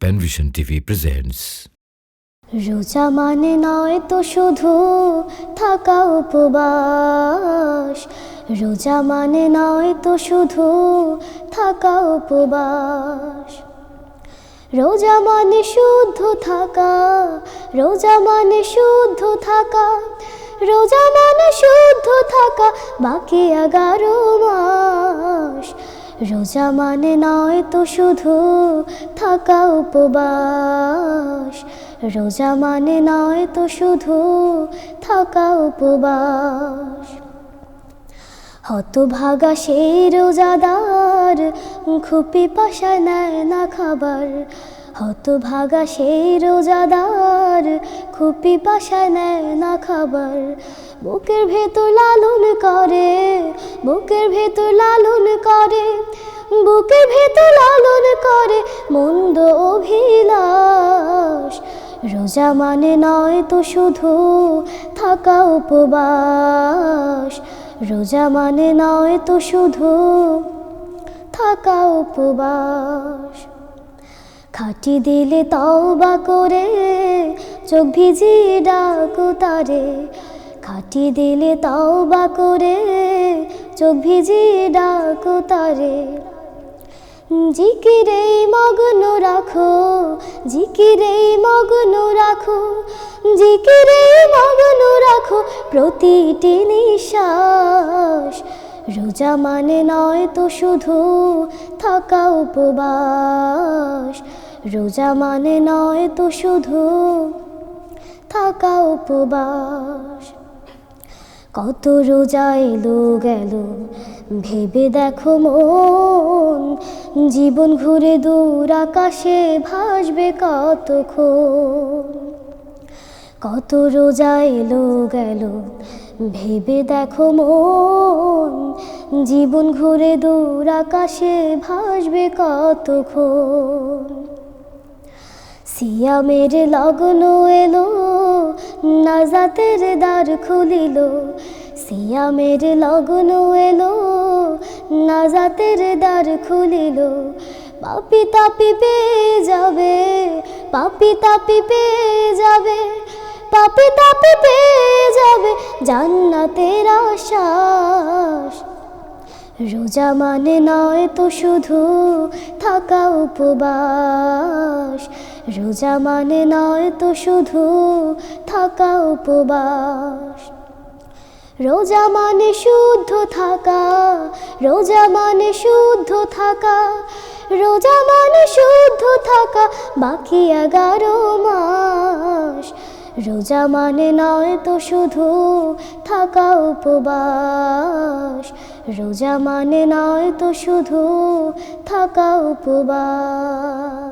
পেনভিশন TV presents. রোজা মানে নয় তো শুধু থাকা উপবাস, রোজা মানে নয় তো শুধু থাকা উপবাস। রোজা মানে শুদ্ধ থাকা, রোজা মানে শুদ্ধ থাকা, রোজা মানে শুদ্ধ থাকা বাকি 11 মাস। রোজা মানে নয় তো শুধু থাকা উপবাস, রোজা মানে নয় তো শুধু থাকা উপবাস। হতভাগা সেই রোজাদার খুব পিপাসায় নেয় না খাবার, হতভাগা সেই রোজাদার খুব পিপাসায় নেয় না খাবার। বুকের ভেতর লালন করে, বুকের ভেতর লালন করে, বুকের ভেতর লালন করে মন্দ অভিলাষ। রোজা মানে নয় তো শুধু থাকা উপবাস, রোজা মানে নয় তো শুধু থাকা উপবাস। খাটি দিলে তওবা করে চোখ ভিজিয়ে ডাকো তারে, খাটি দিলে তওবা করে চোখ ভিজিয়ে ডাকো তারে। জিকিরে মগ্ন রাখো, জিকিরে মগ্ন রাখো, জিকিরে মগ্ন রাখো প্রতিটি নিঃশ্বাস। রোজা মানে নয় তো শুধু থাকা উপবাস, রোজা মানে নয় তো শুধু থাকা উপবাস। কত রোজা এলো গেল ভেবে দেখো মন, জীবন ঘুরে দূর আকাশে ভাসবে কতক্ষণ। কত রোজা এলো গেল ভেবে দেখো মন, জীবন ঘুরে দূর আকাশে ভাসবে কতক্ষণ। সিয়ামের লগ্ন এলো, নাজাতের দ্বার খুলিল, সিয়ামের লগ্ন এলো, নাজাতের দ্বার খুলিল। পাপি তাপি পেয়ে যাবে, পাপি তাপি পেয়ে যাবে, পাপি তাপি পেয়ে যাবে জান্নাতের আশ্বাস। রোজা মানে নয় তো শুধু থাকা উপবাস, রোজা মানে নয় তো শুধু থাকা উপবাস। রোজা মানে শুদ্ধ থাকা, রোজা মানে শুদ্ধ থাকা, রোজা মানে শুদ্ধ থাকা বাকি 11 মাস। রোজা মানে নয় তো শুধু থাকা উপবাস, রোজা মানে নয় তো শুধু থাকা উপবাস।